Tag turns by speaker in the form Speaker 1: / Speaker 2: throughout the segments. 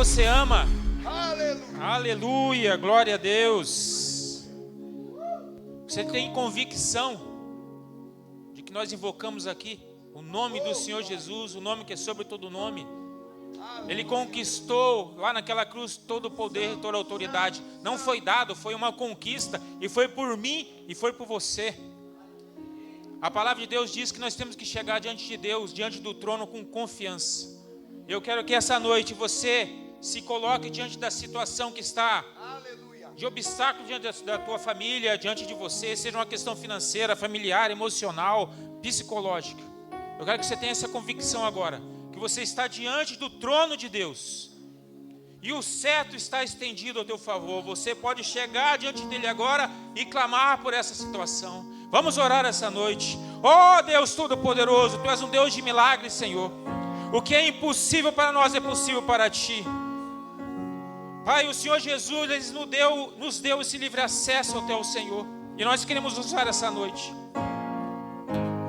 Speaker 1: você ama.
Speaker 2: Aleluia.
Speaker 1: Aleluia, glória a Deus. Você tem convicção de que nós invocamos aqui o nome do Senhor Jesus, o nome que é sobre todo nome. Ele conquistou lá naquela cruz todo o poder, toda a autoridade. Não foi dado, foi uma conquista. E foi por mim e foi por você. A palavra de Deus diz que nós temos que chegar diante de Deus, diante do trono com confiança. Eu quero que essa noite você se coloque diante da situação que está de obstáculo diante da tua família, diante de você, seja uma questão financeira, familiar, emocional, psicológica. Eu quero que você tenha essa convicção agora, que você está diante do trono de Deus e o cetro está estendido ao teu favor. Você pode chegar diante dele agora e clamar por essa situação. Vamos orar essa noite. Oh Deus Todo-Poderoso, Tu és um Deus de milagres, Senhor. O que é impossível para nós é possível para Ti. Pai, o Senhor Jesus Ele nos deu esse livre acesso até o Senhor. E nós queremos usar essa noite.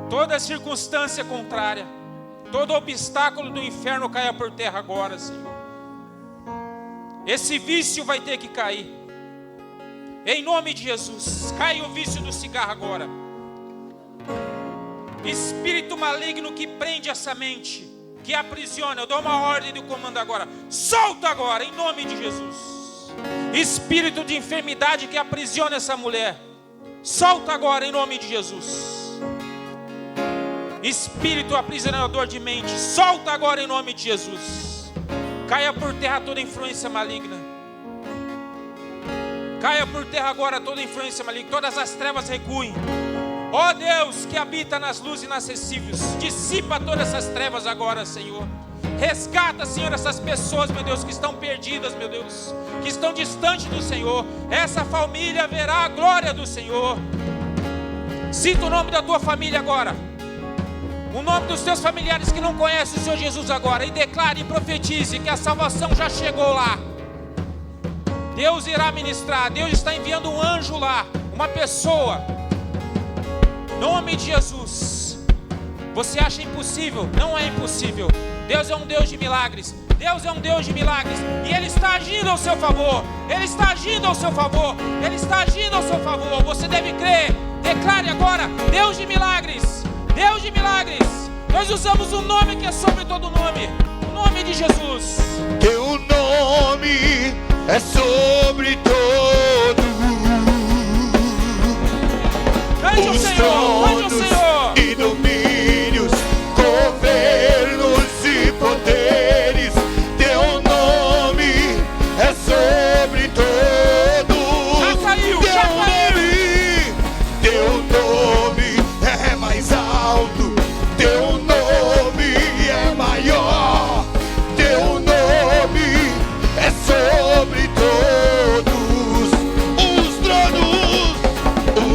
Speaker 1: Toda circunstância contrária, todo obstáculo do inferno caia por terra agora, Senhor. Esse vício vai ter que cair. Em nome de Jesus, cai o vício do cigarro agora. Espírito maligno que prende essa mente, que aprisiona, eu dou uma ordem de comando agora. Solta agora, em nome de Jesus. Espírito de enfermidade que aprisiona essa mulher, solta agora, em nome de Jesus. Espírito aprisionador de mente, solta agora, em nome de Jesus. Caia por terra toda influência maligna. Caia por terra agora toda influência maligna, todas as trevas recuem. Ó Deus que habita nas luzes inacessíveis, dissipa todas essas trevas agora, Senhor. Resgata, Senhor, essas pessoas, meu Deus, que estão perdidas, meu Deus, que estão distantes do Senhor. Essa família verá a glória do Senhor. Cita o nome da tua família agora, o nome dos teus familiares que não conhecem o Senhor Jesus agora, e declare e profetize que a salvação já chegou lá. Deus irá ministrar, Deus está enviando um anjo lá, uma pessoa. Em nome de Jesus. Você acha impossível? Não é impossível. Deus é um Deus de milagres. Deus é um Deus de milagres. E Ele está agindo ao seu favor. Ele está agindo ao seu favor. Ele está agindo ao seu favor. Você deve crer. Declare agora: Deus de milagres. Deus de milagres. Nós usamos o nome que é sobre todo nome. O nome de Jesus.
Speaker 2: Teu nome é sobre todo.
Speaker 1: Cante o Senhor, cante o Senhor.
Speaker 2: E domínios, governos e poderes. Teu nome é sobre todos.
Speaker 1: Já caiu, já caiu.
Speaker 2: Teu nome é mais alto. Teu nome é maior. Teu nome é sobre todos.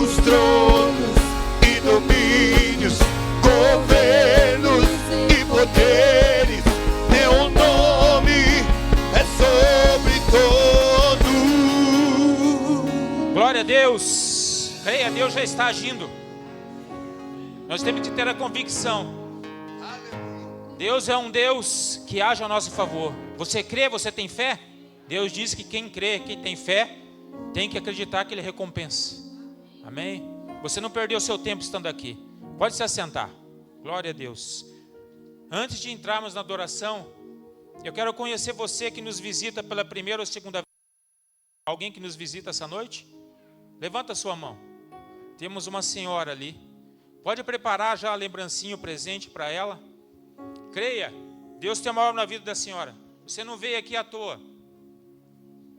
Speaker 2: Os tronos e domínios, governos e poderes. Teu nome é sobre todos.
Speaker 1: Glória a Deus. Creia, Deus já está agindo. Nós temos que ter a convicção. Deus é um Deus que age a nosso favor. Você crê, você tem fé? Deus diz que quem crê, quem tem fé, tem que acreditar que Ele recompensa. Amém? Você não perdeu seu tempo estando aqui. Pode se assentar. Glória a Deus. Antes de entrarmos na adoração, eu quero conhecer você que nos visita pela primeira ou segunda vez. Alguém que nos visita essa noite? Levanta a sua mão. Temos uma senhora ali. Pode preparar já a lembrancinha, o presente para ela. Creia, Deus tem uma obra na vida da senhora. Você não veio aqui à toa.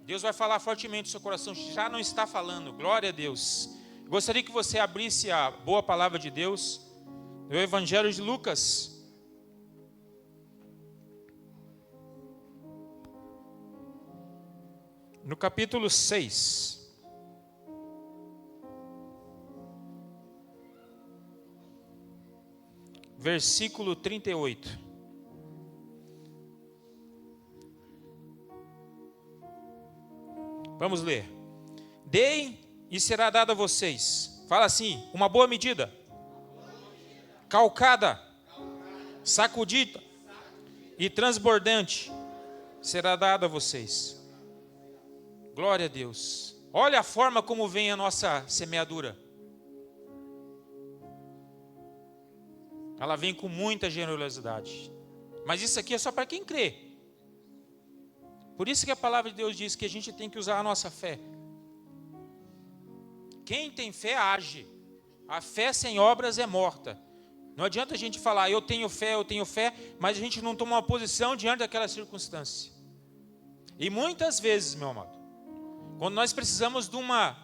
Speaker 1: Deus vai falar fortemente no seu coração. Já não está falando. Glória a Deus. Gostaria que você abrisse a boa palavra de Deus no Evangelho de Lucas. No capítulo 6. Versículo 38. Vamos ler. Deem e será dado a vocês. Fala assim: uma boa medida, calcada, sacudida e transbordante será dado a vocês. Glória a Deus. Olha a forma como vem a nossa semeadura. Ela vem com muita generosidade. Mas isso aqui é só para quem crê. Por isso que a palavra de Deus diz que a gente tem que usar a nossa fé. Quem tem fé age. A fé sem obras é morta. Não adianta a gente falar, eu tenho fé, mas a gente não toma uma posição diante daquela circunstância. E muitas vezes, meu amado, quando nós precisamos de uma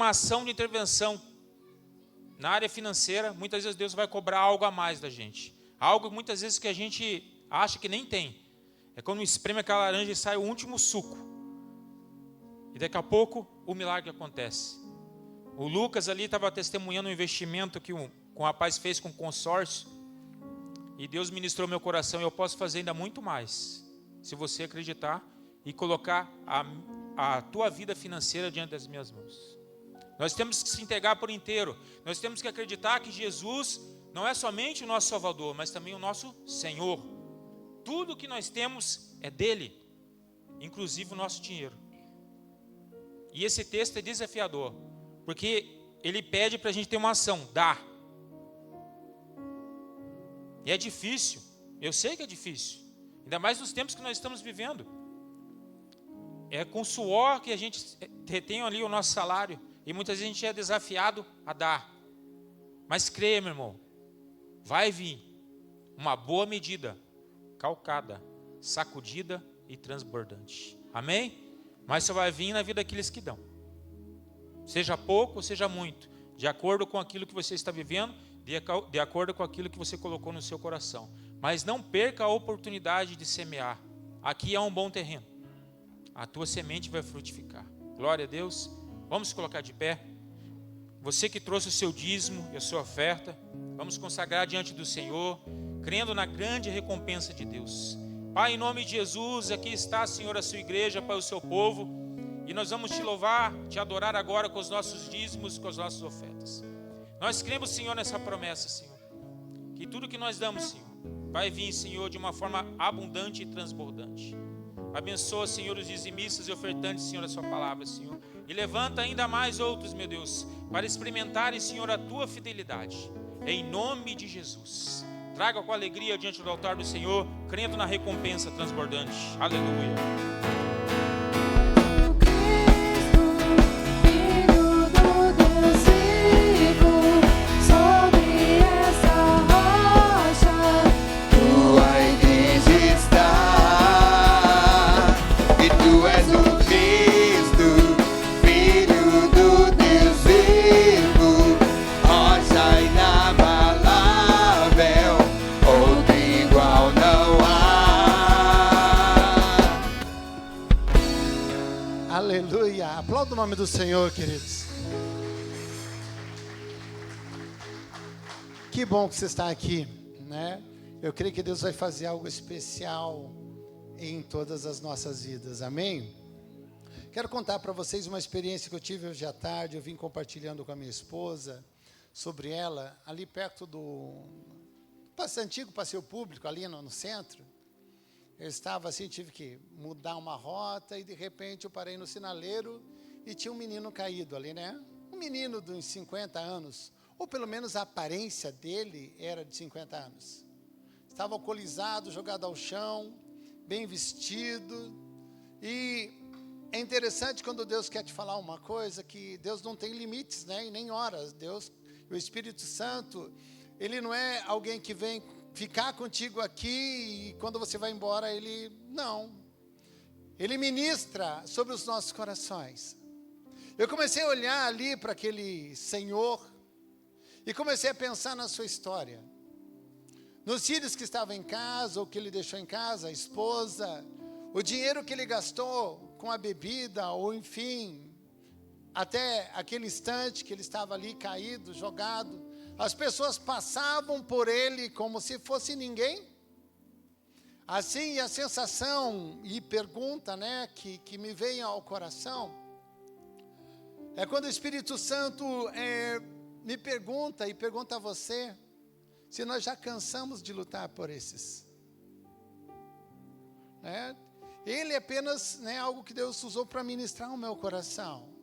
Speaker 1: ação de intervenção na área financeira, muitas vezes Deus vai cobrar algo a mais da gente. Algo muitas vezes que a gente acha que nem tem. É quando espreme aquela laranja e sai o último suco. E daqui a pouco o milagre acontece. O Lucas ali estava testemunhando um investimento que um rapaz fez com consórcio. E Deus ministrou meu coração e eu posso fazer ainda muito mais. Se você acreditar e colocar a tua vida financeira diante das minhas mãos. Nós temos que se entregar por inteiro. Nós temos que acreditar que Jesus não é somente o nosso Salvador, mas também o nosso Senhor. Tudo que nós temos é dele, inclusive o nosso dinheiro. E esse texto é desafiador, porque ele pede para a gente ter uma ação, dar. E é difícil, eu sei que é difícil, ainda mais nos tempos que nós estamos vivendo. É com suor que a gente retém ali o nosso salário, e muitas vezes a gente é desafiado a dar. Mas creia, meu irmão, vai vir uma boa medida, calcada, sacudida e transbordante. Amém? Mas só vai vir na vida daqueles que dão. Seja pouco ou seja muito, de acordo com aquilo que você está vivendo, de acordo com aquilo que você colocou no seu coração. Mas não perca a oportunidade de semear. Aqui é um bom terreno. A tua semente vai frutificar. Glória a Deus. Vamos colocar de pé. Você que trouxe o seu dízimo e a sua oferta, vamos consagrar diante do Senhor, crendo na grande recompensa de Deus. Pai, em nome de Jesus, aqui está, Senhor, a sua igreja, Pai, o seu povo, e nós vamos te louvar, te adorar agora com os nossos dízimos, com as nossas ofertas. Nós cremos, Senhor, nessa promessa, Senhor, que tudo que nós damos, Senhor, vai vir, Senhor, de uma forma abundante e transbordante. Abençoa, Senhor, os dizimistas e ofertantes, Senhor, a sua palavra, Senhor. E levanta ainda mais outros, meu Deus, para experimentarem, Senhor, a tua fidelidade. Em nome de Jesus. Traga com alegria diante do altar do Senhor, crendo na recompensa transbordante. Aleluia.
Speaker 3: Aplauda o nome do Senhor, queridos. Que bom que você está aqui, né? Eu creio que Deus vai fazer algo especial em todas as nossas vidas, amém? Quero contar para vocês uma experiência que eu tive hoje à tarde. Eu vim compartilhando com a minha esposa sobre ela, ali perto do antigo passeio público, ali no centro. Eu estava assim, tive que mudar uma rota e de repente eu parei no sinaleiro e tinha um menino caído ali, né? Um menino de uns 50 anos, ou pelo menos a aparência dele era de 50 anos. Estava alcoolizado, jogado ao chão, bem vestido. E é interessante quando Deus quer te falar uma coisa, que Deus não tem limites, né? E nem horas. Deus, o Espírito Santo, ele não é alguém que vem ficar contigo aqui e quando você vai embora, ele... Não. Ele ministra sobre os nossos corações. Eu comecei a olhar ali para aquele senhor e comecei a pensar na sua história. Nos filhos que estavam em casa, ou que ele deixou em casa, a esposa, o dinheiro que ele gastou com a bebida, ou enfim, até aquele instante que ele estava ali caído, jogado. As pessoas passavam por ele como se fosse ninguém. Assim, a sensação e pergunta, né, que me vem ao coração, é quando o Espírito Santo me pergunta, e pergunta a você, se nós já cansamos de lutar por esses. ele é apenas, né, algo que Deus usou para ministrar o meu coração.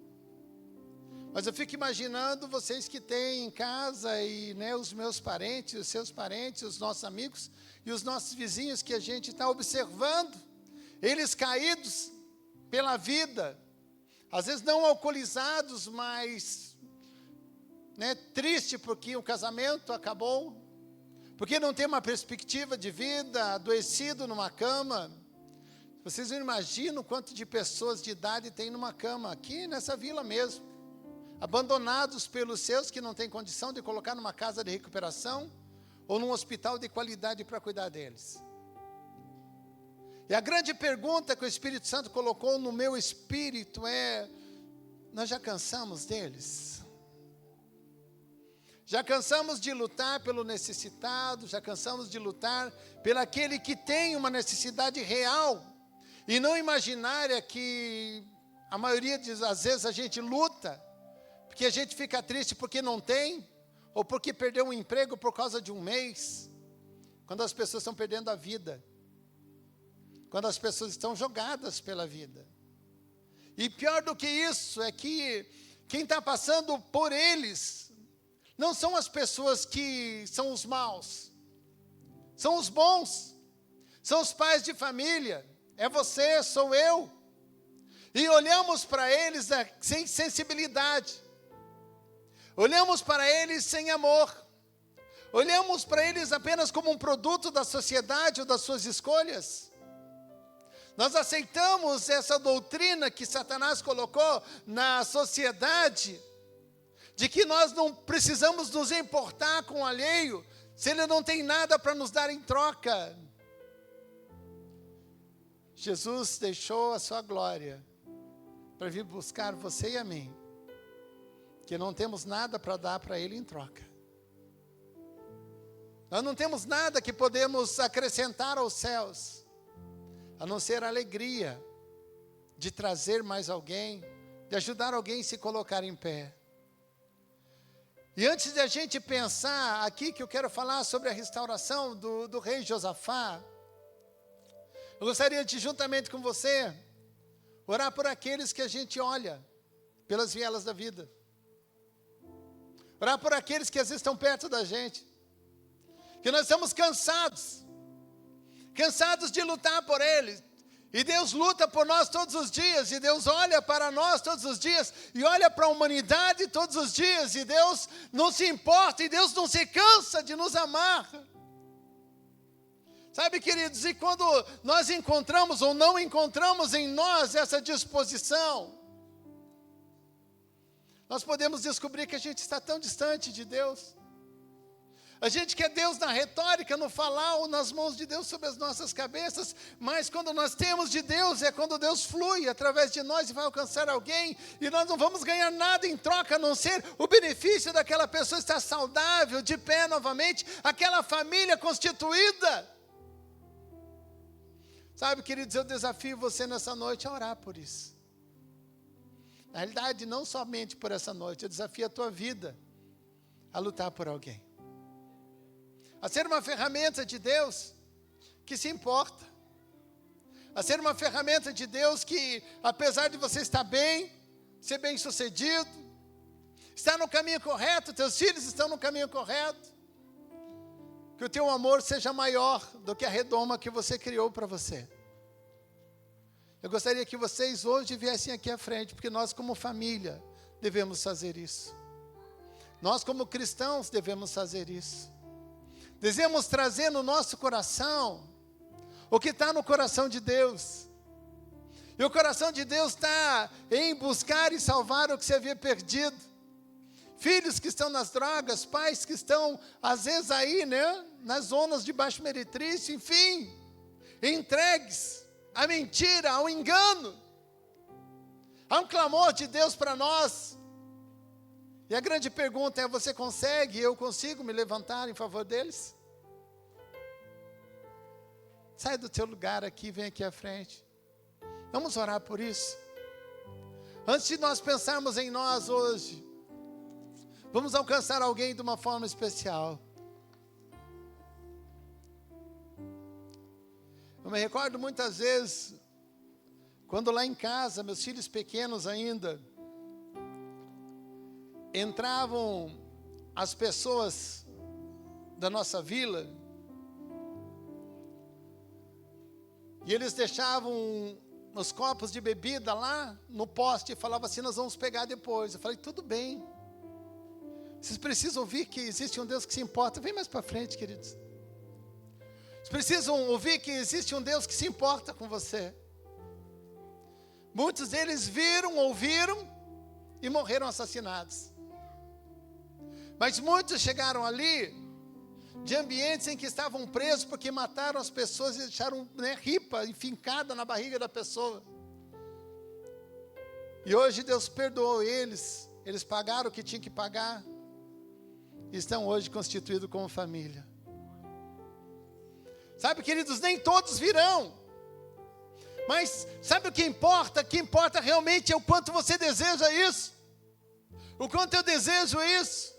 Speaker 3: Mas eu fico imaginando vocês que têm em casa e, né, os meus parentes, os seus parentes, os nossos amigos e os nossos vizinhos que a gente está observando, eles caídos pela vida, às vezes não alcoolizados, mas, né, triste porque o casamento acabou, porque não tem uma perspectiva de vida, adoecido numa cama. Vocês não imaginam quanto de pessoas de idade tem numa cama, aqui nessa vila mesmo, abandonados pelos seus que não têm condição de colocar numa casa de recuperação ou num hospital de qualidade para cuidar deles. E a grande pergunta que o Espírito Santo colocou no meu espírito é: nós já cansamos deles? Já cansamos de lutar pelo necessitado, já cansamos de lutar pelo aquele que tem uma necessidade real, e não imaginária que a maioria das vezes a gente luta, porque a gente fica triste porque não tem, ou porque perdeu um emprego por causa de um mês, quando as pessoas estão perdendo a vida, quando as pessoas estão jogadas pela vida. E pior do que isso é que quem está passando por eles não são as pessoas que são os maus, são os bons, são os pais de família, é você, sou eu, e olhamos para eles sem sensibilidade, olhamos para eles sem amor, olhamos para eles apenas como um produto da sociedade ou das suas escolhas. Nós aceitamos essa doutrina que Satanás colocou na sociedade, de que nós não precisamos nos importar com o alheio, se ele não tem nada para nos dar em troca. Jesus deixou a sua glória para vir buscar você e a mim, que não temos nada para dar para ele em troca. Nós não temos nada que podemos acrescentar aos céus, a não ser a alegria de trazer mais alguém, de ajudar alguém a se colocar em pé. E antes de a gente pensar aqui, que eu quero falar sobre a restauração do rei Josafá, eu gostaria de, juntamente com você, orar por aqueles que a gente olha pelas vielas da vida. Orar por aqueles que às vezes estão perto da gente, que nós estamos cansados de lutar por eles. E Deus luta por nós todos os dias, e Deus olha para nós todos os dias, e olha para a humanidade todos os dias, e Deus não se importa, e Deus não se cansa de nos amar. Sabe, queridos, e quando nós encontramos ou não encontramos em nós essa disposição, nós podemos descobrir que a gente está tão distante de Deus. A gente quer Deus na retórica, no falar ou nas mãos de Deus sobre as nossas cabeças, mas quando nós temos de Deus, é quando Deus flui através de nós e vai alcançar alguém, e nós não vamos ganhar nada em troca, a não ser o benefício daquela pessoa estar saudável, de pé novamente, aquela família constituída. Sabe, queridos, eu desafio você nessa noite a orar por isso. Na realidade, não somente por essa noite, eu desafio a tua vida a lutar por alguém, a ser uma ferramenta de Deus que se importa, a ser uma ferramenta de Deus que, apesar de você estar bem, ser bem sucedido, estar no caminho correto, teus filhos estão no caminho correto, que o teu amor seja maior do que a redoma que você criou para você. Eu gostaria que vocês hoje viessem aqui à frente, porque nós como família devemos fazer isso. Nós como cristãos devemos fazer isso. Devemos trazer no nosso coração o que está no coração de Deus. E o coração de Deus está em buscar e salvar o que se havia perdido. Filhos que estão nas drogas, pais que estão, às vezes, aí, né, nas zonas de baixo meretrício, enfim, entregues à mentira, ao engano. Há um clamor de Deus para nós. E a grande pergunta é: você consegue, eu consigo me levantar em favor deles? Sai do teu lugar aqui, vem aqui à frente. Vamos orar por isso. Antes de nós pensarmos em nós hoje, vamos alcançar alguém de uma forma especial. Eu me recordo muitas vezes Quando lá em casa, meus filhos pequenos ainda, entravam as pessoas da nossa vila, e eles deixavam os copos de bebida lá no poste e falavam assim, nós vamos pegar depois. Eu falei, tudo bem. Vocês precisam ouvir que existe um Deus que se importa. Vem mais para frente, queridos. Vocês precisam ouvir que existe um Deus que se importa com você. Muitos deles viram, ouviram e morreram assassinados. Mas muitos chegaram ali de ambientes em que estavam presos porque mataram as pessoas e deixaram ripa enfincada na barriga da pessoa. E hoje Deus perdoou eles pagaram o que tinham que pagar, e estão hoje constituídos como família. Sabe, queridos, nem todos virão, mas sabe o que importa? O que importa realmente é o quanto você deseja isso, o quanto eu desejo isso,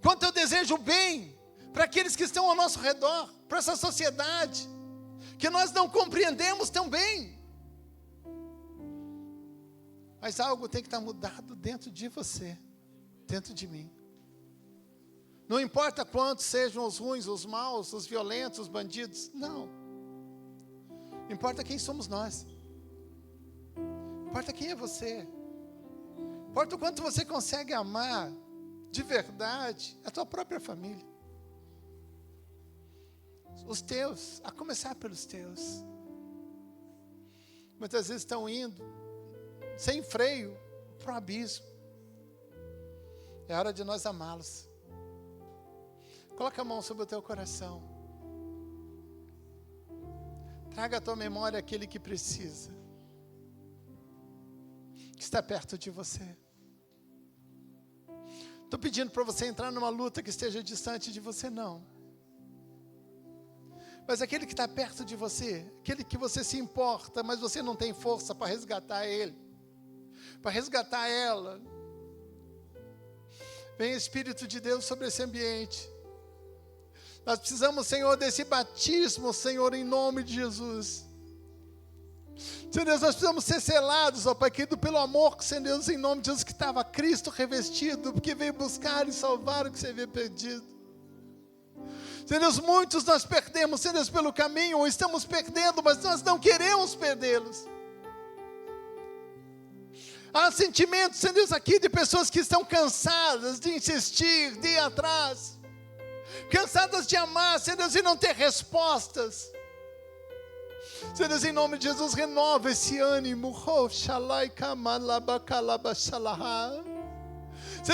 Speaker 3: quanto eu desejo o bem para aqueles que estão ao nosso redor, para essa sociedade, que nós não compreendemos tão bem. Mas algo tem que estar mudado dentro de você, dentro de mim. Não importa quantos sejam os ruins, os maus, os violentos, os bandidos, não. Importa quem somos nós. Importa quem é você. Importa o quanto você consegue amar de verdade a tua própria família. Os teus, a começar pelos teus. Muitas vezes estão indo sem freio para o abismo. É hora de nós amá-los. Coloca a mão sobre o teu coração. Traga à tua memória aquele que precisa, que está perto de você. Estou pedindo para você entrar numa luta que esteja distante de você, não. Mas aquele que está perto de você, aquele que você se importa, mas você não tem força para resgatar ele, para resgatar ela. Vem Espírito de Deus sobre esse ambiente. Nós precisamos, Senhor, desse batismo, Senhor, em nome de Jesus. Senhor Deus, nós precisamos ser selados, ó Pai querido, pelo amor, Senhor Deus, em nome de Jesus, que estava Cristo revestido, porque veio buscar e salvar o que você havia perdido. Senhor Deus, muitos nós perdemos, Senhor Deus, pelo caminho, ou estamos perdendo, mas nós não queremos perdê-los. Há sentimentos, Senhor Deus, aqui de pessoas que estão cansadas de insistir, de ir atrás, cansadas de amar, Senhor Deus, e não ter respostas. Senhor Deus, em nome de Jesus, renova esse ânimo. Senhor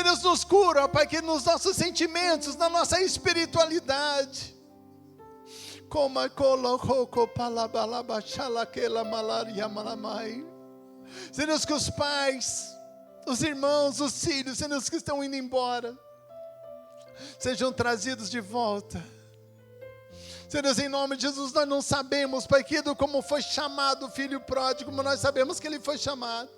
Speaker 3: Deus, nos cura, ó Pai, que nos nossos sentimentos, na nossa espiritualidade. Senhor Deus, que os pais, os irmãos, os filhos, Senhor Deus, que estão indo embora, sejam trazidos de volta. Senhor Deus, em nome de Jesus, nós não sabemos, Pai querido, como foi chamado o filho pródigo, mas nós sabemos que ele foi chamado.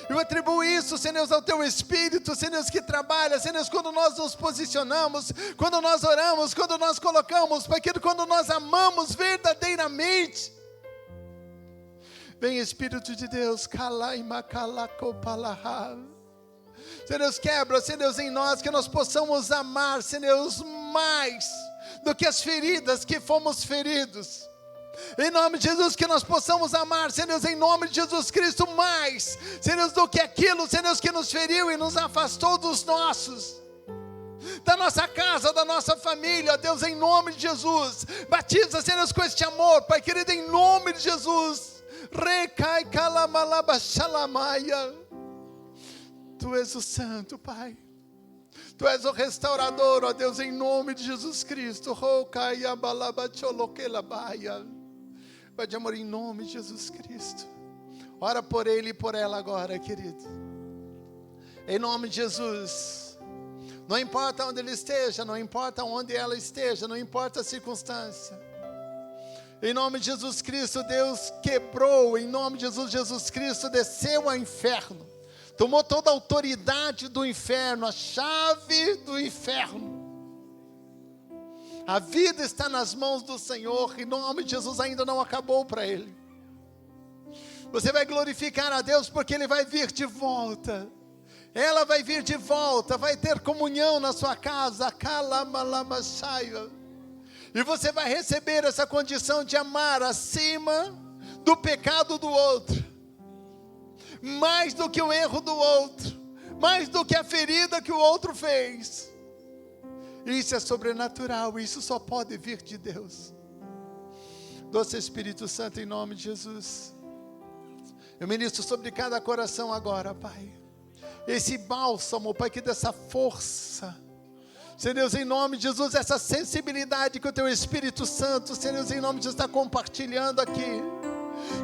Speaker 3: Eu atribuo isso, Senhor Deus, ao Teu Espírito, Senhor Deus, que trabalha, Senhor Deus, quando nós nos posicionamos, quando nós oramos, quando nós colocamos, Pai querido, quando nós amamos verdadeiramente. Vem Espírito de Deus, Senhor Deus, quebra, Senhor Deus, em nós, que nós possamos amar, Senhor Deus, mais do que as feridas que fomos feridos. Em nome de Jesus, que nós possamos amar, Senhor Deus, em nome de Jesus Cristo, mais, Senhor Deus, do que aquilo, Senhor Deus, que nos feriu e nos afastou dos nossos, da nossa casa, da nossa família. Deus, em nome de Jesus, batiza, Senhor Deus, com este amor, Pai querido, em nome de Jesus. Recai calamalabashalamaia. Tu és o santo, Pai. Tu és o restaurador, ó Deus, em nome de Jesus Cristo. Pai de amor, em nome de Jesus Cristo. Ora por ele e por ela agora, querido. Em nome de Jesus. Não importa onde ele esteja, não importa onde ela esteja, não importa a circunstância. Em nome de Jesus Cristo, Deus quebrou, em nome de Jesus, Jesus Cristo desceu ao inferno. Tomou toda a autoridade do inferno, a chave do inferno. A vida está nas mãos do Senhor, em nome de Jesus, ainda não acabou para ele. Você vai glorificar a Deus porque Ele vai vir de volta. Ela vai vir de volta, vai ter comunhão na sua casa. E você vai receber essa condição de amar acima do pecado do outro. Mais do que o erro do outro. Mais do que a ferida que o outro fez. Isso é sobrenatural, isso só pode vir de Deus. Doce Espírito Santo, em nome de Jesus. Eu ministro sobre cada coração agora, Pai. Esse bálsamo, Pai, que dessa força. Senhor Deus, em nome de Jesus, essa sensibilidade que o Teu Espírito Santo, Senhor Deus, em nome de Jesus, está compartilhando aqui.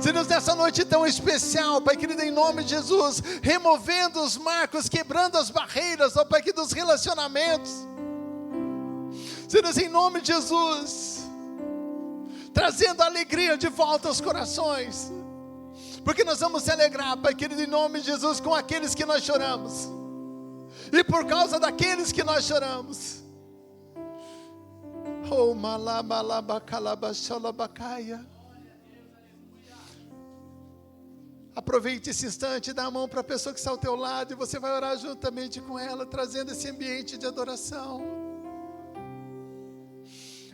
Speaker 3: Senhor Deus, nessa noite tão especial, Pai querido, em nome de Jesus, removendo os marcos, quebrando as barreiras, ó Pai, que dos relacionamentos. Senhor Deus, em nome de Jesus, trazendo alegria de volta aos corações. Porque nós vamos se alegrar, Pai querido, em nome de Jesus, com aqueles que nós choramos. E por causa daqueles que nós choramos. Oh, malabalabacalabaxalabacaia. Aproveite esse instante, dá a mão para a pessoa que está ao teu lado. E você vai orar juntamente com ela, trazendo esse ambiente de adoração.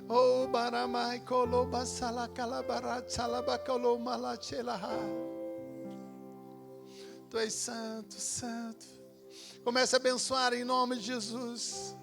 Speaker 3: Oh, baramai kolobasala calabarat salabacolo malachelaha. Tu és santo, santo. Comece a abençoar em nome de Jesus.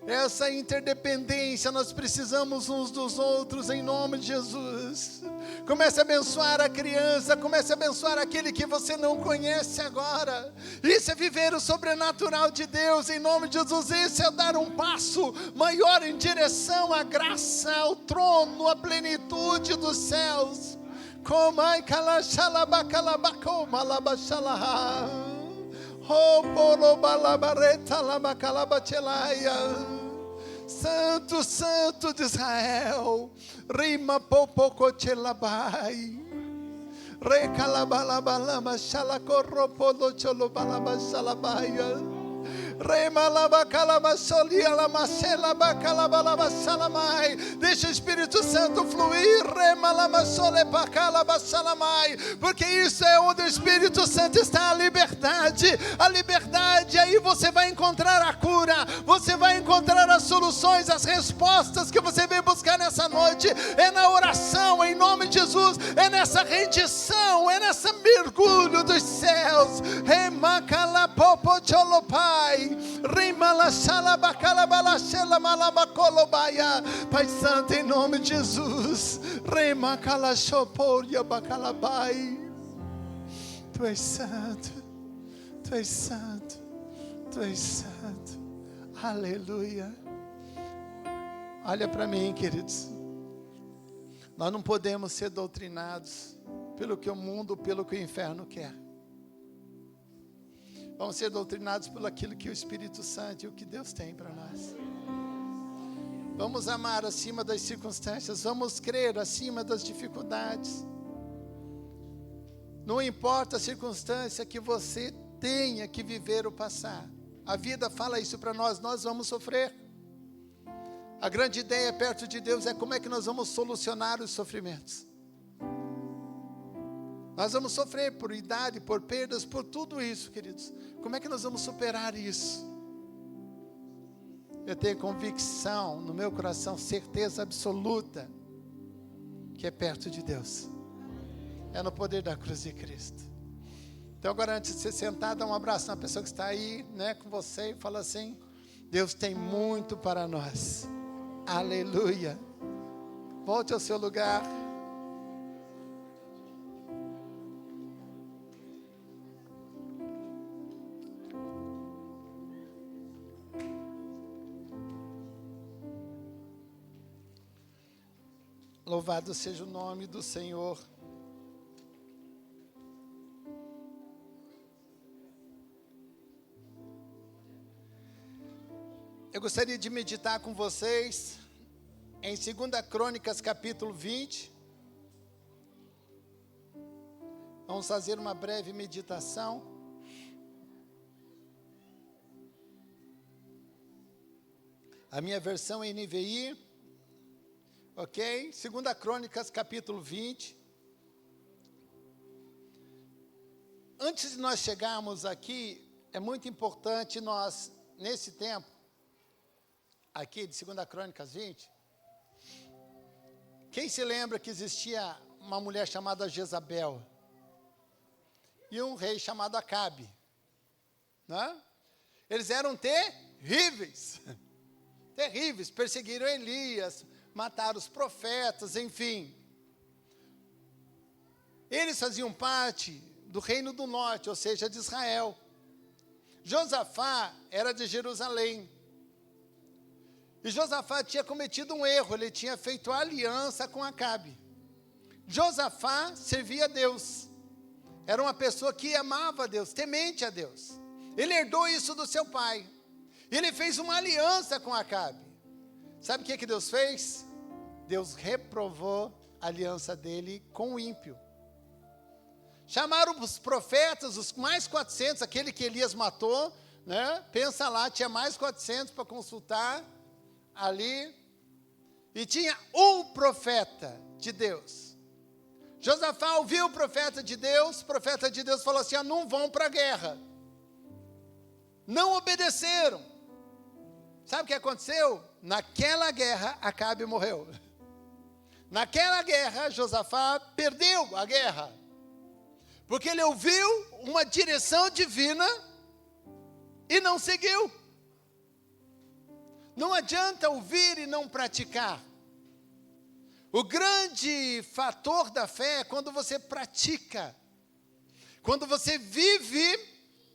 Speaker 3: Essa interdependência, nós precisamos uns dos outros em nome de Jesus. Comece a abençoar a criança, comece a abençoar aquele que você não conhece agora. Isso é viver o sobrenatural de Deus em nome de Jesus. Isso é dar um passo maior em direção à graça, ao trono, à plenitude dos céus. Comai kalashalabakalabaco malabashalaha. Santo, Santo de Israel, Rima Popocotelabai, Recalabalabalama, Xalacorropolo, Cholobalaba, Xalabaia. Deixa o Espírito Santo fluir. Porque isso é onde o Espírito Santo está, a liberdade. A liberdade, aí você vai encontrar a cura. Você vai encontrar as soluções, as respostas que você vem buscar nessa noite. É na oração, em nome de Jesus. É nessa rendição, é nessa mergulho dos céus. Pai Santo, em nome de Jesus. Tu és santo, Tu és santo, Tu és santo. Aleluia. Olha para mim, queridos. Nós não podemos ser doutrinados pelo que o mundo, pelo que o inferno quer. Vamos ser doutrinados por aquilo que o Espírito Santo e o que Deus tem para nós. Vamos amar acima das circunstâncias. Vamos crer acima das dificuldades. Não importa a circunstância que você tenha que viver ou passar. A vida fala isso para nós. Nós vamos sofrer. A grande ideia perto de Deus é como é que nós vamos solucionar os sofrimentos. Nós vamos sofrer por idade, por perdas, por tudo isso, queridos. Como é que nós vamos superar isso? Eu tenho convicção no meu coração, certeza absoluta, que é perto de Deus. É no poder da cruz de Cristo. Então agora, antes de você sentar, dá um abraço na pessoa que está aí, né, com você, e fala assim: Deus tem muito para nós. Aleluia. Volte ao seu lugar. Louvado seja o nome do Senhor. Eu gostaria de meditar com vocês em 2 Crônicas, capítulo 20. Vamos fazer uma breve meditação. A minha versão é NVI. Ok? 2 Crônicas, capítulo 20. antes de nós chegarmos aqui, é muito importante nós, nesse tempo, aqui de 2 Crônicas 20, quem se lembra que existia uma mulher chamada Jezabel e um rei chamado Acabe, né? Eles eram terríveis, terríveis, perseguiram Elias, mataram os profetas, enfim. Eles faziam parte do reino do norte, ou seja, de Israel. Josafá era de Jerusalém. E Josafá tinha cometido um erro, ele tinha feito aliança com Acabe. Josafá servia a Deus. Era uma pessoa que amava a Deus, temente a Deus. Ele herdou isso do seu pai. Ele fez uma aliança com Acabe. Sabe o que Deus fez? Deus reprovou a aliança dele com o ímpio. Chamaram os profetas, os mais 400, aquele que Elias matou, né? Pensa lá, tinha mais 400 para consultar ali. E tinha um profeta de Deus. Josafá ouviu o profeta de Deus falou assim, não vão para a guerra. Não obedeceram. Sabe o que aconteceu? Naquela guerra, Acabe morreu. Naquela guerra, Josafá perdeu a guerra. Porque ele ouviu uma direção divina e não seguiu. Não adianta ouvir e não praticar. O grande fator da fé é quando você pratica. Quando você vive,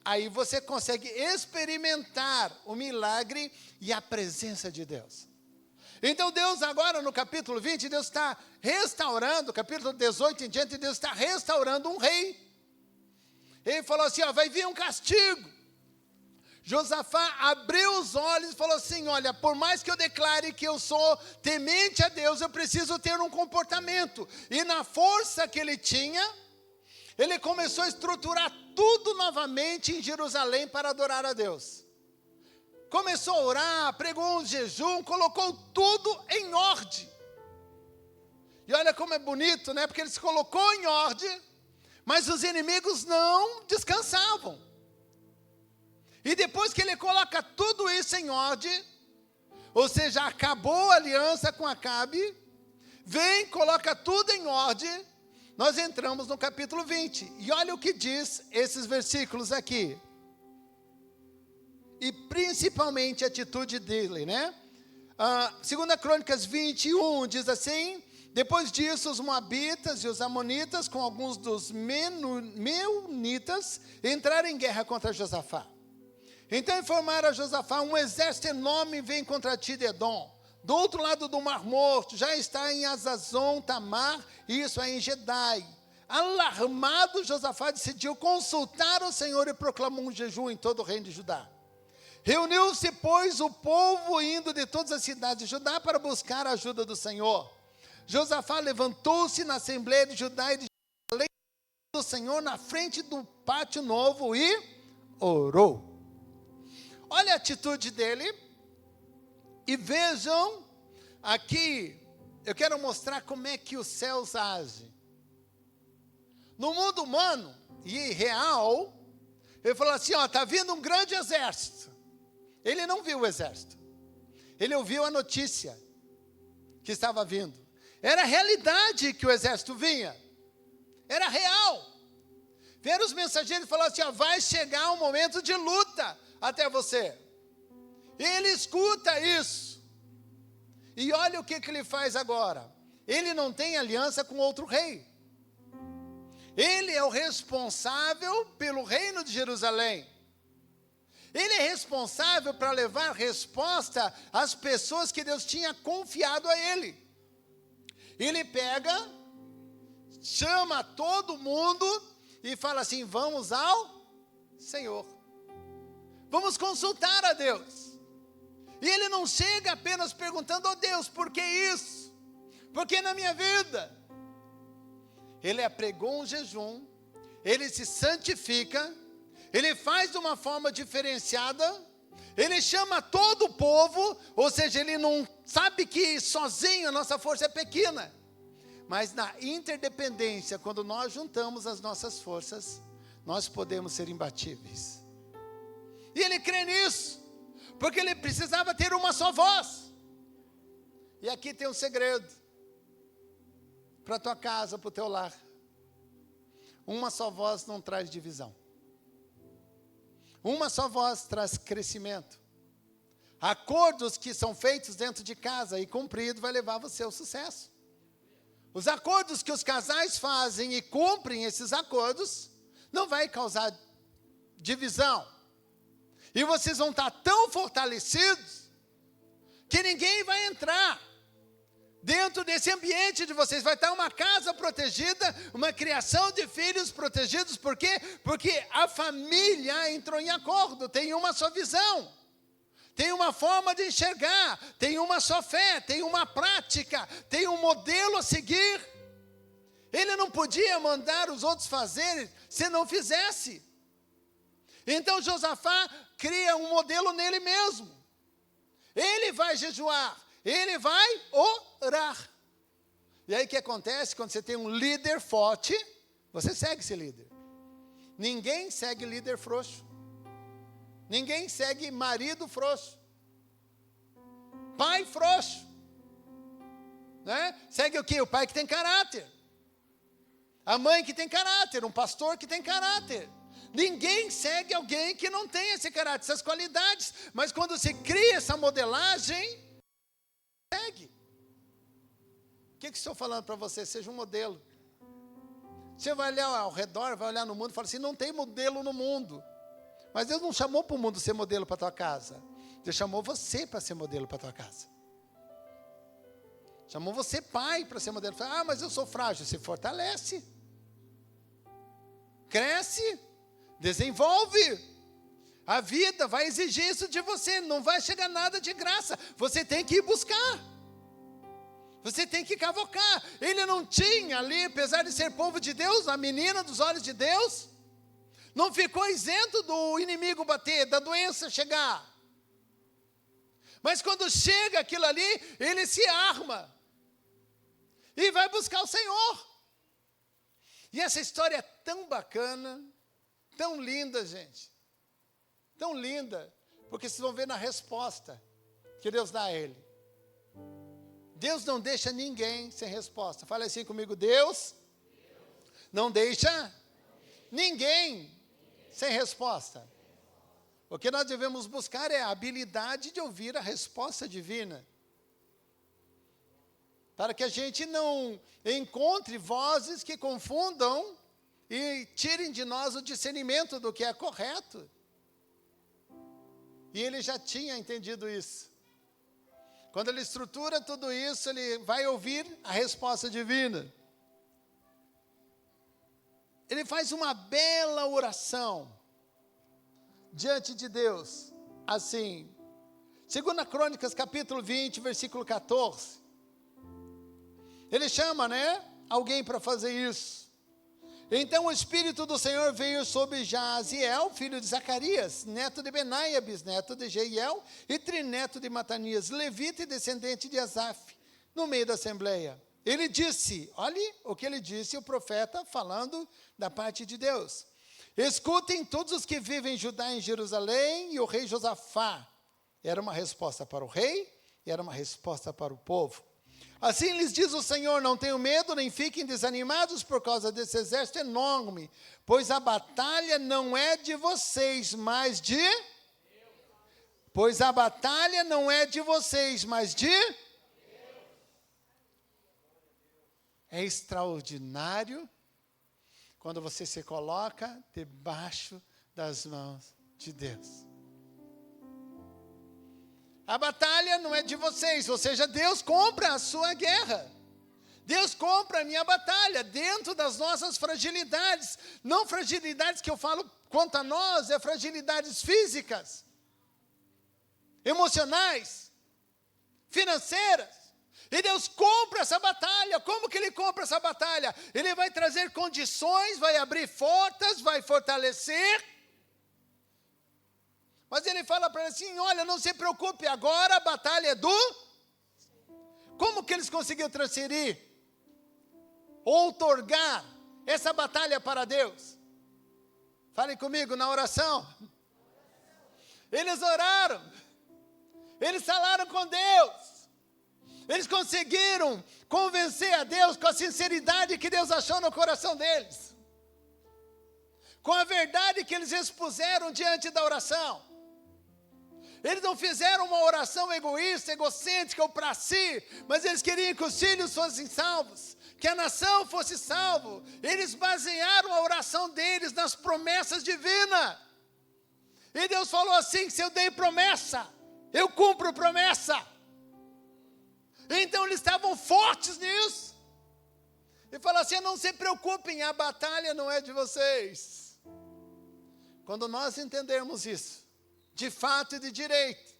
Speaker 3: aí você consegue experimentar o milagre e a presença de Deus. Então Deus agora no capítulo 20, Deus está restaurando, capítulo 18 em diante, Deus está restaurando um rei. Ele falou assim, vai vir um castigo. Josafá abriu os olhos e falou assim, olha, por mais que eu declare que eu sou temente a Deus, eu preciso ter um comportamento. E na força que ele tinha, ele começou a estruturar tudo novamente em Jerusalém para adorar a Deus. Começou a orar, pregou um jejum, colocou tudo em ordem. E olha como é bonito, né? Porque ele se colocou em ordem, mas os inimigos não descansavam. E depois que ele coloca tudo isso em ordem, ou seja, acabou a aliança com Acabe, vem, coloca tudo em ordem, nós entramos no capítulo 20. E olha o que diz esses versículos aqui. E principalmente a atitude dele, né? 2 Crônicas 21 diz assim, depois disso os moabitas e os amonitas, com alguns dos meunitas, entraram em guerra contra Josafá. Então informaram a Josafá, um exército enorme vem contra ti de Edom. Do outro lado do Mar Morto, já está em Azazon, Tamar, isso é em Gedai. Alarmado, Josafá decidiu consultar o Senhor e proclamou um jejum em todo o reino de Judá. Reuniu-se, pois, o povo indo de todas as cidades de Judá para buscar a ajuda do Senhor. Josafá levantou-se na Assembleia de Judá e de Jerusalém do Senhor na frente do pátio novo e orou. Olha a atitude dele e vejam aqui, eu quero mostrar como é que os céus agem. No mundo humano e real, ele falou assim, está vindo um grande exército. Ele não viu o exército. Ele ouviu a notícia que estava vindo. Era realidade que o exército vinha. Era real. Vieram os mensageiros e falaram assim, vai chegar um momento de luta até você. E ele escuta isso. E olha o que ele faz agora. Ele não tem aliança com outro rei. Ele é o responsável pelo reino de Jerusalém. Ele é responsável para levar resposta às pessoas que Deus tinha confiado a ele. Ele pega, chama todo mundo e fala assim, vamos ao Senhor. Vamos consultar a Deus. E ele não chega apenas perguntando, Deus, por que isso? Por que na minha vida? Ele apregou um jejum, ele se santifica, ele faz de uma forma diferenciada, ele chama todo o povo, ou seja, ele não sabe que sozinho a nossa força é pequena. Mas na interdependência, quando nós juntamos as nossas forças, nós podemos ser imbatíveis. E ele crê nisso, porque ele precisava ter uma só voz. E aqui tem um segredo, para a tua casa, para o teu lar. Uma só voz não traz divisão. Uma só voz traz crescimento. Acordos que são feitos dentro de casa e cumprido vai levar você ao sucesso. Os acordos que os casais fazem e cumprem esses acordos, não vai causar divisão. E vocês vão estar tão fortalecidos, que ninguém vai entrar dentro desse ambiente de vocês. Vai estar uma casa protegida, uma criação de filhos protegidos. Por quê? Porque a família entrou em acordo, tem uma só visão. Tem uma forma de enxergar, tem uma só fé, tem uma prática, tem um modelo a seguir. Ele não podia mandar os outros fazerem se não fizesse. Então Josafá cria um modelo nele mesmo. Ele vai jejuar, ele vai orar. E aí o que acontece? Quando você tem um líder forte, você segue esse líder. Ninguém segue líder frouxo. Ninguém segue marido frouxo, pai frouxo, né? Segue o quê? O pai que tem caráter, a mãe que tem caráter, um pastor que tem caráter. Ninguém segue alguém que não tem esse caráter, essas qualidades. Mas quando se cria essa modelagem, segue. O que estou falando para você? Seja um modelo. Você vai olhar ao redor, vai olhar no mundo e fala assim, não tem modelo no mundo. Mas Deus não chamou para o mundo ser modelo para a tua casa. Deus chamou você para ser modelo para a tua casa. Chamou você, pai, para ser modelo. Ah, mas eu sou frágil. Se fortalece. Cresce. Desenvolve. A vida vai exigir isso de você. Não vai chegar nada de graça. Você tem que ir buscar. Você tem que cavocar. Ele não tinha ali, apesar de ser povo de Deus, a menina dos olhos de Deus, não ficou isento do inimigo bater, da doença chegar. Mas quando chega aquilo ali, ele se arma. E vai buscar o Senhor. E essa história é tão bacana, tão linda, gente. Tão linda. Porque vocês vão ver na resposta que Deus dá a ele. Deus não deixa ninguém sem resposta. Fala assim comigo, Deus não deixa ninguém sem resposta. O que nós devemos buscar é a habilidade de ouvir a resposta divina. Para que a gente não encontre vozes que confundam e tirem de nós o discernimento do que é correto. E ele já tinha entendido isso. Quando ele estrutura tudo isso, ele vai ouvir a resposta divina. Ele faz uma bela oração diante de Deus, assim, 2 Crônicas, capítulo 20, versículo 14, ele chama, alguém para fazer isso. Então o Espírito do Senhor veio sobre Jaziel, filho de Zacarias, neto de Benaia, bisneto de Jeiel, e trineto de Matanias, levita e descendente de Asaf, no meio da assembleia. Ele disse, olhe o que ele disse, o profeta falando da parte de Deus. Escutem todos os que vivem em Judá e em Jerusalém, e o rei Josafá. Era uma resposta para o rei, e era uma resposta para o povo. Assim lhes diz o Senhor, não tenham medo, nem fiquem desanimados por causa desse exército enorme, pois a batalha não é de vocês, mas de... Pois a batalha não é de vocês, mas de... É extraordinário quando você se coloca debaixo das mãos de Deus. A batalha não é de vocês, ou seja, Deus compra a sua guerra. Deus compra a minha batalha dentro das nossas fragilidades. Não fragilidades que eu falo quanto a nós, é fragilidades físicas, emocionais, financeiras. E Deus compra essa batalha. Como que Ele compra essa batalha? Ele vai trazer condições, vai abrir portas, vai fortalecer. Mas Ele fala para ele assim, olha, não se preocupe, agora a batalha é do... Como que eles conseguiram transferir? Outorgar essa batalha para Deus? Fale comigo, na oração. Eles oraram. Eles falaram com Deus. Eles conseguiram convencer a Deus com a sinceridade que Deus achou no coração deles. Com a verdade que eles expuseram diante da oração. Eles não fizeram uma oração egoísta, egocêntrica ou para si, mas eles queriam que os filhos fossem salvos, que a nação fosse salva. Eles basearam a oração deles nas promessas divinas. E Deus falou assim: se eu dei promessa, eu cumpro promessa. Então eles estavam fortes nisso. E falou assim: não se preocupem, a batalha não é de vocês. Quando nós entendermos isso, de fato e de direito,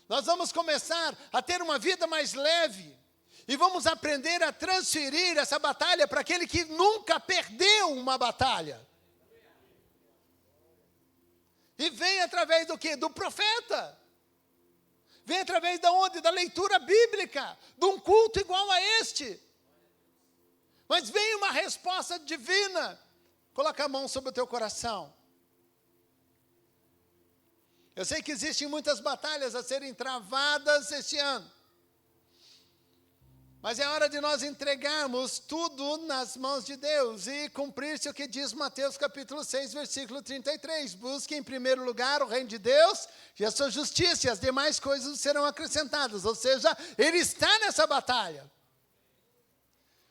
Speaker 3: nós vamos começar a ter uma vida mais leve. E vamos aprender a transferir essa batalha para aquele que nunca perdeu uma batalha. E vem através do quê? Do profeta. Vem através da onde? Da leitura bíblica, de um culto igual a este. Mas vem uma resposta divina. Coloca a mão sobre o teu coração. Eu sei que existem muitas batalhas a serem travadas este ano. Mas é hora de nós entregarmos tudo nas mãos de Deus e cumprir-se o que diz Mateus capítulo 6, versículo 33. Busque em primeiro lugar o reino de Deus e a sua justiça, e as demais coisas serão acrescentadas. Ou seja, Ele está nessa batalha.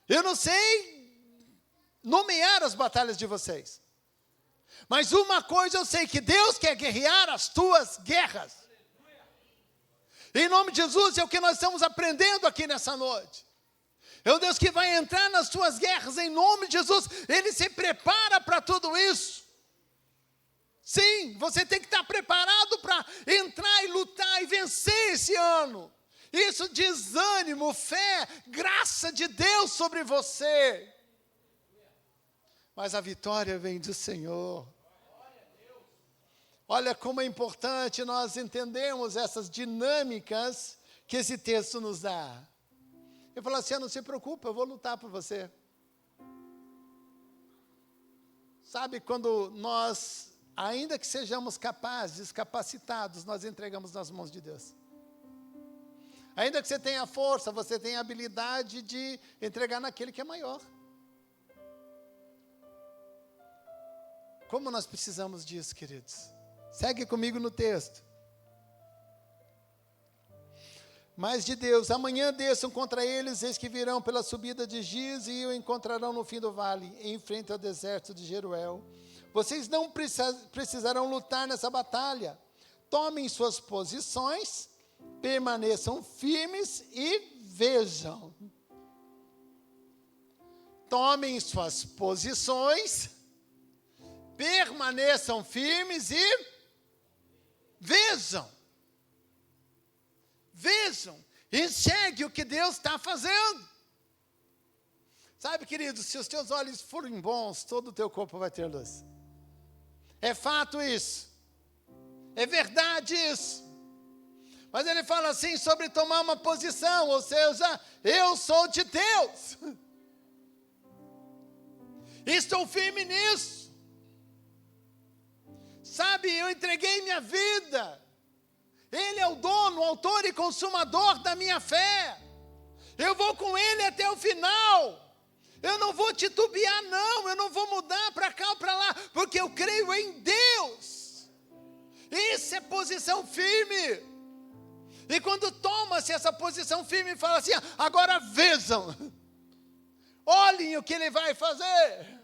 Speaker 3: Eu não sei nomear as batalhas de vocês. Mas uma coisa eu sei, que Deus quer guerrear as tuas guerras. Em nome de Jesus, é o que nós estamos aprendendo aqui nessa noite. É o Deus que vai entrar nas tuas guerras, em nome de Jesus. Ele se prepara para tudo isso. Sim, você tem que estar preparado para entrar e lutar e vencer esse ano. Isso diz ânimo, fé, graça de Deus sobre você. Mas a vitória vem do Senhor. Olha como é importante nós entendermos essas dinâmicas que esse texto nos dá. Ele falou assim: não se preocupe, eu vou lutar por você. Sabe, quando nós, ainda que sejamos capazes, capacitados, nós entregamos nas mãos de Deus. Ainda que você tenha força, você tenha a habilidade de entregar naquele que é maior. Como nós precisamos disso, queridos? Segue comigo no texto. Mas de Deus, amanhã desçam contra eles, eis que virão pela subida de Giz e o encontrarão no fim do vale, em frente ao deserto de Jeruel. Vocês não precisarão lutar nessa batalha. Tomem suas posições, permaneçam firmes e vejam. Tomem suas posições, permaneçam firmes e vejam. Vejam, enxergue o que Deus está fazendo. Sabe, querido, se os teus olhos forem bons, todo o teu corpo vai ter luz. É fato isso. É verdade isso. Mas ele fala assim sobre tomar uma posição, ou seja, eu sou de Deus. Estou firme nisso. Sabe, eu entreguei minha vida. Ele é o dono, o autor e consumador da minha fé. Eu vou com Ele até o final. Eu não vou titubear, não. Eu não vou mudar para cá ou para lá, porque eu creio em Deus. Isso é posição firme. E quando toma-se essa posição firme, fala assim: agora vejam. Olhem o que Ele vai fazer.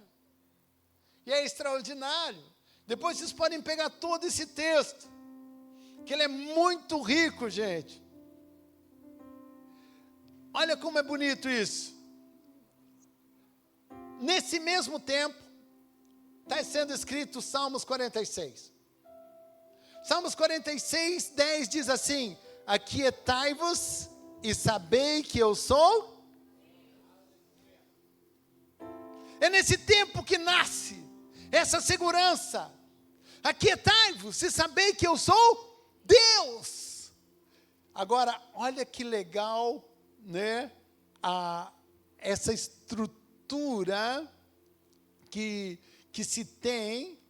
Speaker 3: E é extraordinário. Depois vocês podem pegar todo esse texto, que ele é muito rico, gente. Olha como é bonito isso. Nesse mesmo tempo, está sendo escrito Salmos 46. Salmos 46, 10 diz assim: aquietai-vos e sabei que eu sou. É nesse tempo que nasce essa segurança. Aquietai-vos e sabei que eu sou Deus. Agora, olha que legal, né? Essa estrutura que se tem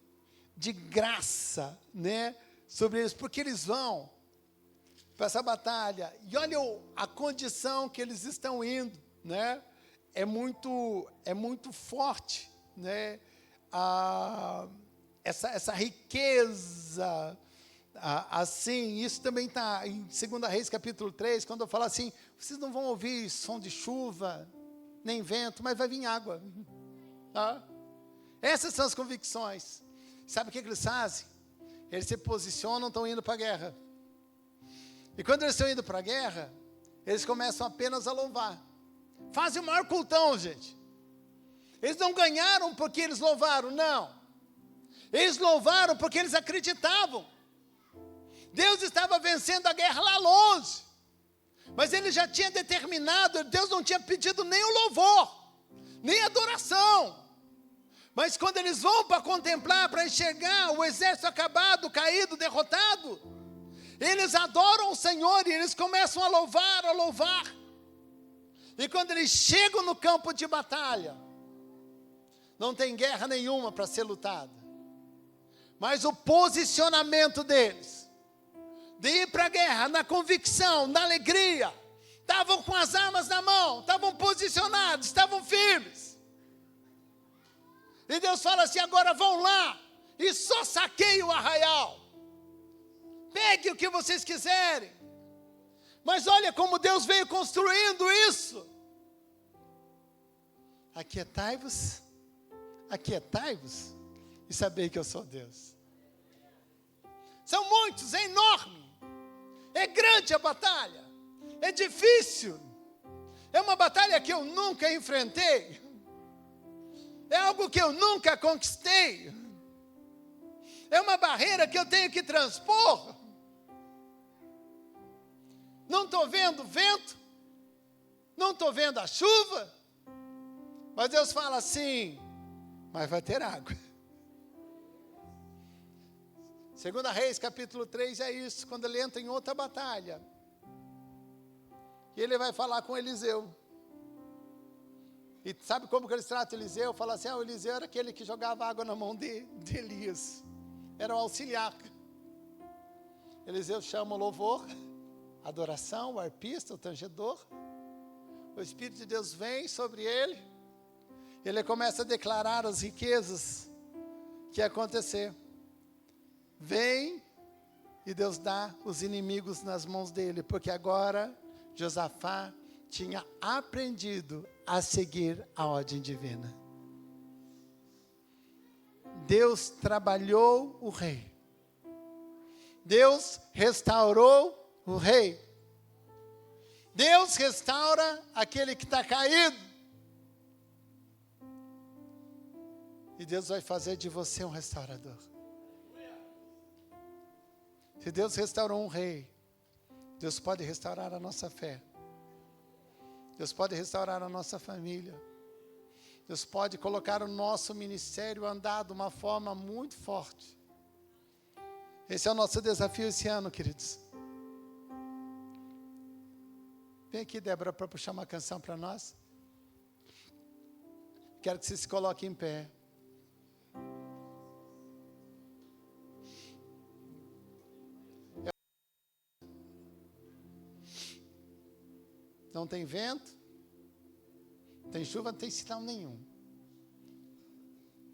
Speaker 3: de graça, né, sobre eles, porque eles vão para essa batalha. E olha a condição que eles estão indo, né? É muito forte, né? Essa riqueza, assim, isso também está em 2 Reis, capítulo 3, quando eu falo assim, vocês não vão ouvir som de chuva, nem vento, mas vai vir água. Tá? Essas são as convicções. Sabe o que eles fazem? Eles se posicionam, estão indo para a guerra. E quando eles estão indo para a guerra, eles começam apenas a louvar. Fazem o maior cultão, gente. Eles não ganharam porque eles louvaram, não. Eles louvaram porque eles acreditavam. Deus estava vencendo a guerra lá longe. Mas ele já tinha determinado, Deus não tinha pedido nem o louvor, nem a adoração. Mas quando eles vão para contemplar, para enxergar o exército acabado, caído, derrotado, eles adoram o Senhor e eles começam a louvar, a louvar. E quando eles chegam no campo de batalha, não tem guerra nenhuma para ser lutada. Mas o posicionamento deles, de ir para a guerra, na convicção, na alegria, estavam com as armas na mão, estavam posicionados, estavam firmes. E Deus fala assim, agora vão lá e só saqueiem o arraial. Pegue o que vocês quiserem. Mas olha como Deus veio construindo isso. Aquietai-vos e sabei que eu sou Deus. São muitos, é enorme. É grande a batalha. É difícil. É uma batalha que eu nunca enfrentei. É algo que eu nunca conquistei. É uma barreira que eu tenho que transpor. Não estou vendo vento. Não estou vendo a chuva. Mas Deus fala assim, mas vai ter água. 2 Reis, capítulo 3, é isso. Quando ele entra em outra batalha. E ele vai falar com Eliseu. E sabe como que eles tratam Eliseu? Fala assim, o Eliseu era aquele que jogava água na mão de Elias. Era o auxiliar. Eliseu chama o louvor, a adoração, o arpista, o tangedor. O Espírito de Deus vem sobre ele. Ele começa a declarar as riquezas que ia acontecer. Vem e Deus dá os inimigos nas mãos dele. Porque agora Josafá tinha aprendido a seguir a ordem divina. Deus trabalhou o rei. Deus restaurou o rei. Deus restaura aquele que está caído. E Deus vai fazer de você um restaurador. Se Deus restaurou um rei, Deus pode restaurar a nossa fé. Deus pode restaurar a nossa família. Deus pode colocar o nosso ministério a andar de uma forma muito forte. Esse é o nosso desafio esse ano, queridos. Vem aqui, Débora, para puxar uma canção para nós. Quero que você se coloque em pé. Não tem vento, tem chuva, não tem sinal nenhum.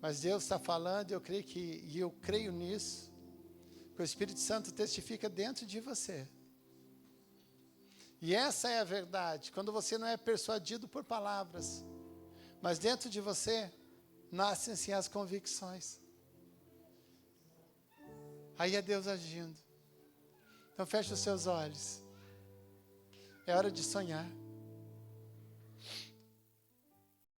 Speaker 3: Mas Deus está falando, e eu creio nisso, que o Espírito Santo testifica dentro de você. E essa é a verdade, quando você não é persuadido por palavras, mas dentro de você, nascem assim as convicções. Aí é Deus agindo. Então feche os seus olhos. É hora de sonhar.